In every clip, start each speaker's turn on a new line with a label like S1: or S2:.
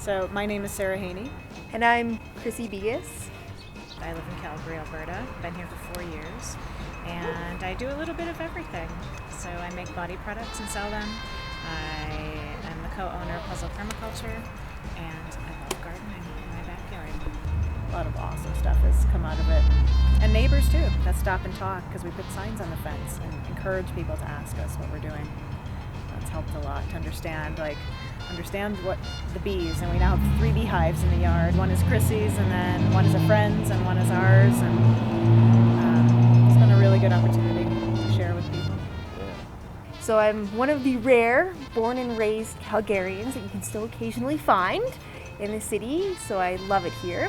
S1: So my name is Sara Haney.
S2: And I'm Chrissy Begus.
S1: I live in Calgary, Alberta. Been here for 4 years. And I do a little bit of everything. So I make body products and sell them. I am the co-owner of Puzzle Permaculture. And I love gardening in my backyard. A lot of awesome stuff has come out of it. And neighbours too, that stop and talk, because we put signs on the fence and encourage people to ask us what we're doing. That's helped a lot to understand what the bees, and we now have 3 beehives in the yard. One is Chrissy's, and then one is a friend's, and one is ours, and it's been a really good opportunity to share with people.
S2: So I'm one of the rare born and raised Calgarians that you can still occasionally find in the city, so I love it here.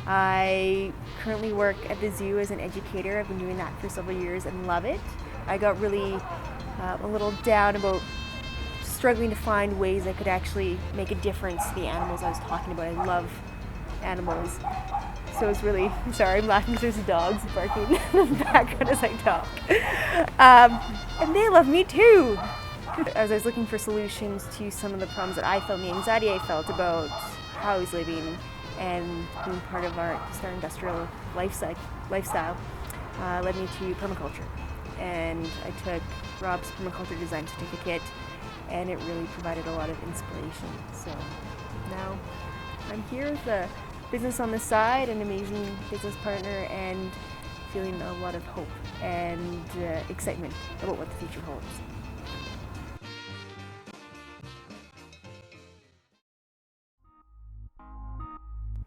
S2: I currently work at the zoo as an educator. I've been doing that for several years and love it. I got really a little down about struggling to find ways I could actually make a difference to the animals I was talking about. I love animals. So it's really, sorry, I'm laughing because there's dogs barking in the background as I talk. And they love me too. As I was looking for solutions to some of the problems that I felt, the anxiety I felt about how I was living and being part of our industrial lifestyle led me to permaculture. And I took Rob's permaculture design certificate, and it really provided a lot of inspiration. So now I'm here with a business on the side, an amazing business partner, and feeling a lot of hope and excitement about what the future holds.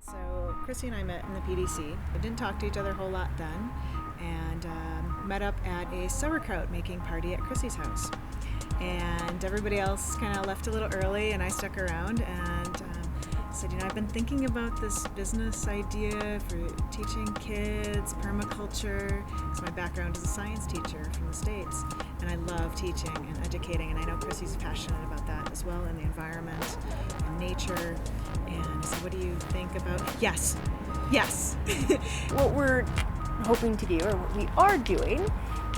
S1: So Chrissy and I met in the PDC. We didn't talk to each other a whole lot then, and met up at a sauerkraut making party at Chrissy's house. And everybody else kind of left a little early, and I stuck around and said, I've been thinking about this business idea for teaching kids permaculture, because my background is a science teacher from the States, and I love teaching and educating, and I know Chrissy's passionate about that as well, in the environment and nature. And I said, what do you think about? Yes.
S2: What we're hoping to do, or what we are doing,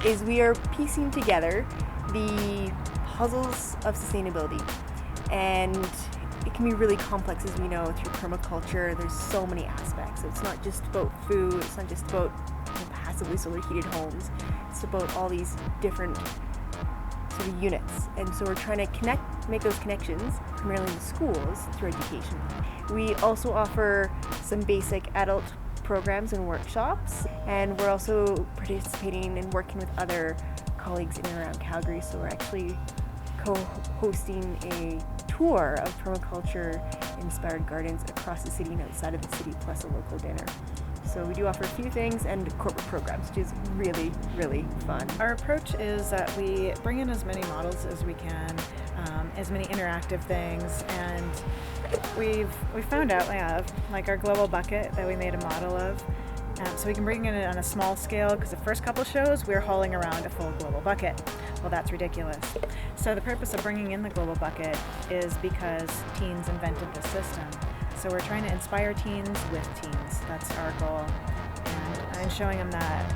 S2: is we are piecing together the puzzles of sustainability. And it can be really complex, as we know, through permaculture. There's so many aspects. It's not just about food, it's not just about passively solar heated homes. It's about all these different sort of units. And so we're trying to make those connections, primarily in the schools, through education. We also offer some basic adult programs and workshops, and we're also participating and working with other colleagues in and around Calgary. So we're actually co-hosting a tour of permaculture-inspired gardens across the city and outside of the city, plus a local dinner. So we do offer a few things and corporate programs, which is really, really fun.
S1: Our approach is that we bring in as many models as we can, as many interactive things, and we found out we have like our global bucket that we made a model of. So we can bring it in on a small scale, because the first couple shows we were hauling around a full global bucket. Well, that's ridiculous. So the purpose of bringing in the global bucket is because teens invented this system. So we're trying to inspire teens with teens. That's our goal. And I'm showing them that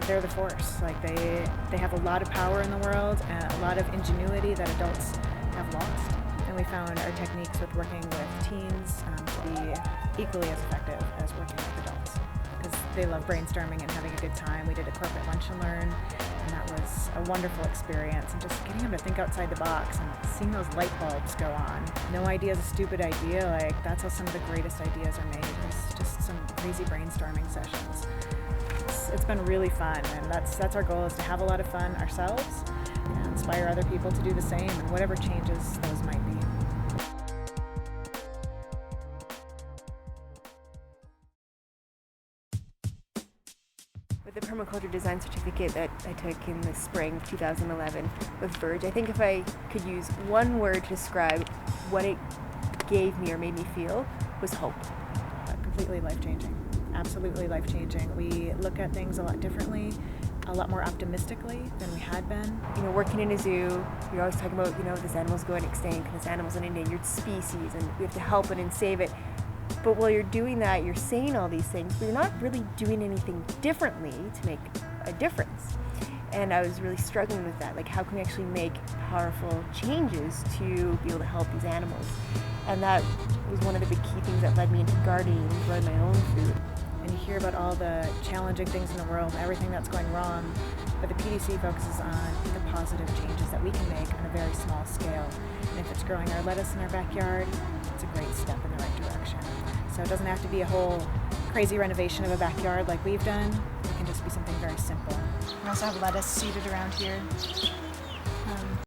S1: they're the force. Like they have a lot of power in the world and a lot of ingenuity that adults have lost. And we found our techniques with working with teens to be equally as effective as working with adults, because they love brainstorming and having a good time. We did a corporate lunch and learn, and that was a wonderful experience. And just getting them to think outside the box and seeing those light bulbs go on. No idea is a stupid idea. Like, that's how some of the greatest ideas are made. It's just some crazy brainstorming sessions. It's been really fun, and that's our goal, is to have a lot of fun ourselves and inspire other people to do the same, and whatever changes those might be.
S2: With the permaculture design certificate that I took in the spring of 2011 with Verge, I think if I could use one word to describe what it gave me or made me feel, was hope.
S1: Completely life-changing. Absolutely life-changing. We look at things a lot differently, a lot more optimistically than we had been.
S2: Working in a zoo, you're always talking about, this animal's going extinct, and this animal's an endangered species, and we have to help it and save it. But while you're doing that, you're saying all these things, but you're not really doing anything differently to make a difference. And I was really struggling with that. Like, how can we actually make powerful changes to be able to help these animals? And that was one of the big key things that led me into gardening and growing my own food.
S1: And you hear about all the challenging things in the world, everything that's going wrong, but the PDC focuses on the positive changes that we can make on a very small scale. And if it's growing our lettuce in our backyard, it's a great step in the right direction. So it doesn't have to be a whole crazy renovation of a backyard like we've done. It can just be something very simple. We also have lettuce seeded around here.